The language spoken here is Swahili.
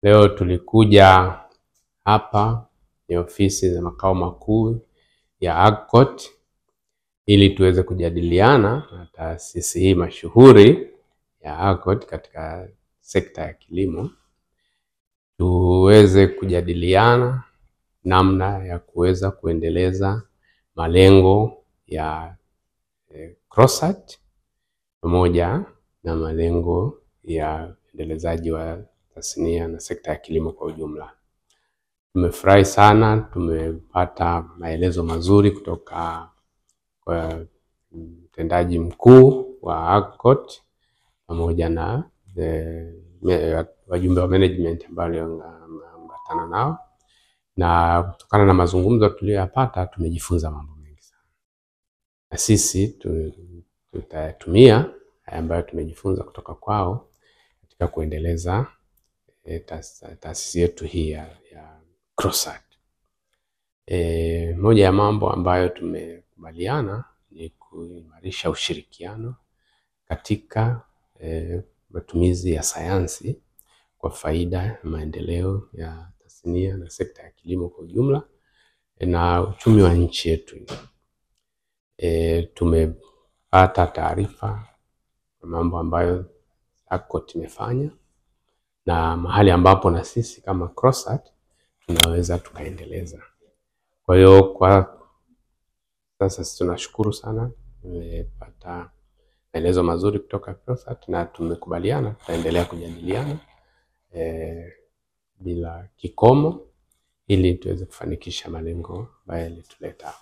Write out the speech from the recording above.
Leo tulikuja hapa ni ofisi za makao makuu ya AGCOT ili tuweze kujadiliana na taasisi hii mashuhuri ya AGCOT katika sekta ya kilimo. Tuweze kujadiliana namna ya kuweza kuendeleza malengo ya CROSAT pamoja na malengo ya endelezaji wa tasnia na sekta ya kilimo kwa ujumla. Tumefurahi sana, tumepata maelezo mazuri kutoka kwa mtendaji mkuu wa AGCOT pamoja na wajumbe wa management ambao wameambatana nao, na kutokana na mazungumzo tuliyoyapata tumejifunza mambo mengi sana, na sisi tutayatumia ambayo tumejifunza kutoka kwao katika kuendeleza taasisi yetu hii ya CROSAT. Moja ya mambo ambayo tumekubaliana ni kuimarisha ushirikiano katika matumizi ya sayansi kwa faida ya maendeleo ya tasnia na sekta ya kilimo kwa ujumla na uchumi wa nchi yetu. Tumepata taarifa mambo ambayo AGCOT imefanya na mahali ambapo na sisi kama CROSAT tunaweza tukaendeleza. Kwa hiyo kwa sasa tunashukuru sana, tumepata maelezo mazuri kutoka CROSAT na tumekubaliana tutaendelea kujadiliana bila kikomo ili tuweze kufanikisha malengo ambayo yalituleta.